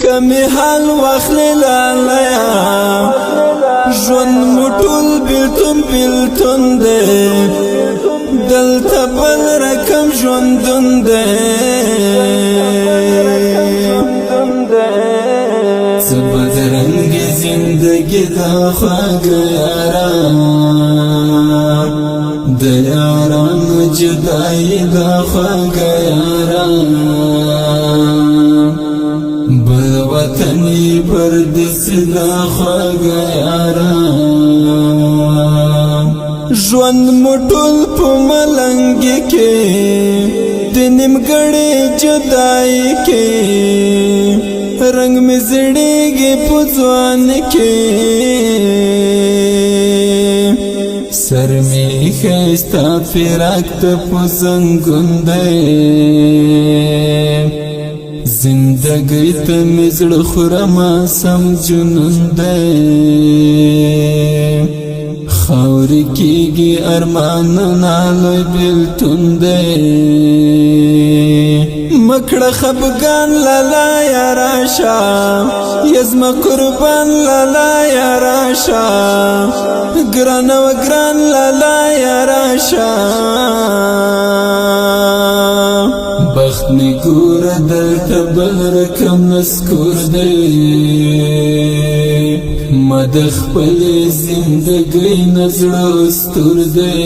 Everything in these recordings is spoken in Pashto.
کمی حال واخلی لالیا ژوند مو ټول بیلتون دی دلته بل رقم ژوندون دی څه بدرنګې زندګي دا خواږه یاران د یارانو جدایي دا خواږه یاران بل وطني پردیسي دا خواږه یاران ژوند مو ټول په ملنګي کې د نیمګړې جدایي کې رنگ می زړیږي په ځوان کې سر می ښایسته فراق ته په زنګون دی زندګۍ ته مې زړه خورمه سم جنون دی خاورې کېږي ارمانونه لوی بېلتون دی مکړه خفګان لالا یا راشه یزما قربان لالا یا راشه ګران و ګران لالا یا راشه بخت می ګوره دلته بل رقم نسکور دی ما د خپلې زندګۍ نه زړه ستور دی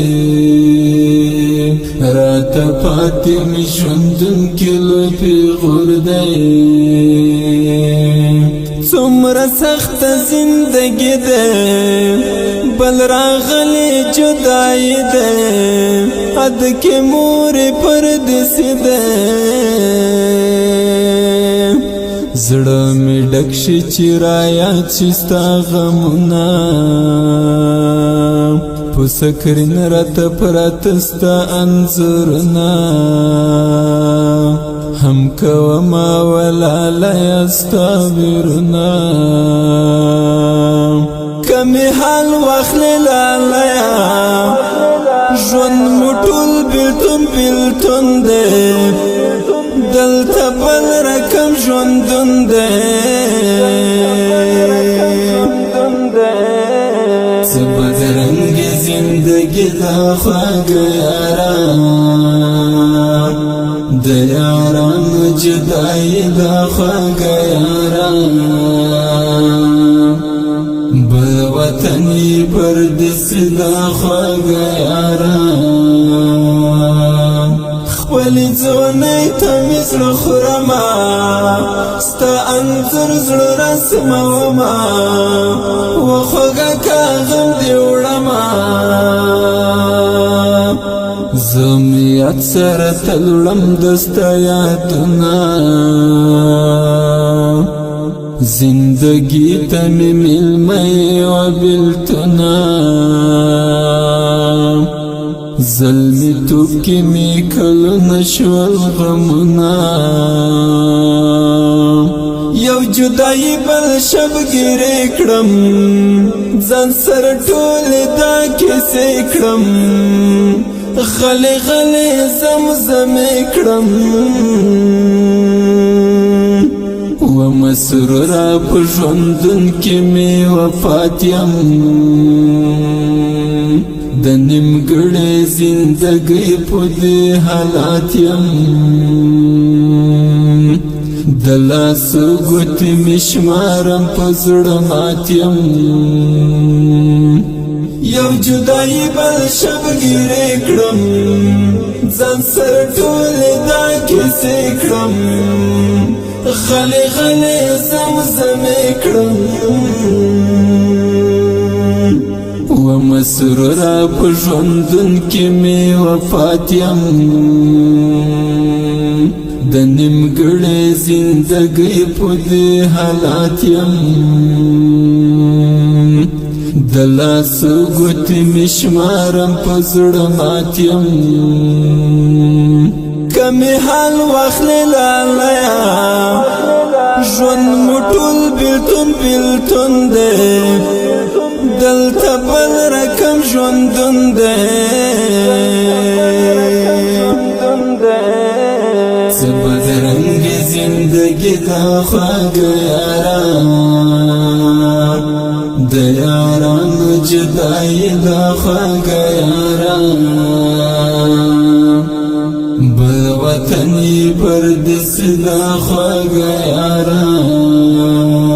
راته پاتې مې ژوندونکي لوی پیغور دی څومره سخته زندګي ده بل راغلی جدایي ده اد کې مورې پردیسي ده زړه مې ډک شي چې رایاد شي ستا غمونه په سکرین راته پراته ستا انځورونه هم کومه ولاله ستا بیرونه کمی حال واخلی لالیا ژوند مو ټول بیلتون دی دلته بل رقم ژوندون دی څه بدرنګې زندګي دا خواږه یاران د یارانو جدایي دا خواږه یاران بل وطني پردیسي دا خواږه یاران خپلې ځوانۍ ته مې زړه خورمه ستا انځور زړه رسمومه و خوږه کاغم دې وړمه زه مې یاد سره تل وړم د ستا یادونه زندګي ته مې میلمه و بېلتونه زلمی توب کی می کلونه شول غمونه یو جدائی بل شبگیری کړم ځان سره ټول دا کیسې کړم غلی غلی زمزمې کړم و مسرورا په ژوندون کې می وفات یم د نیمګړې زندګۍ په دې حالات یم د لاسو ګوتې مې شمارم په زړه مات یم یو جدایي بل شبګیرې کړم ځان سره ټولې دا کیسې کړم غلی غلی زمزمې کړم و مسرورا په ژوندون کې مې وفات یم د نیمګړې زندګۍ په دې حالات یم د لاسو ګوتې مې شمارم په زړه مات یم کمی حال واخلی لالیا ژوند مو ټول بیلتون دی دلته بل رقم ژوندون دی څه بدرنګې زندګي دا خواږه یاران د یارانو جدای دا خواږه یاران بل وطنی پردیس دا خواږه یاران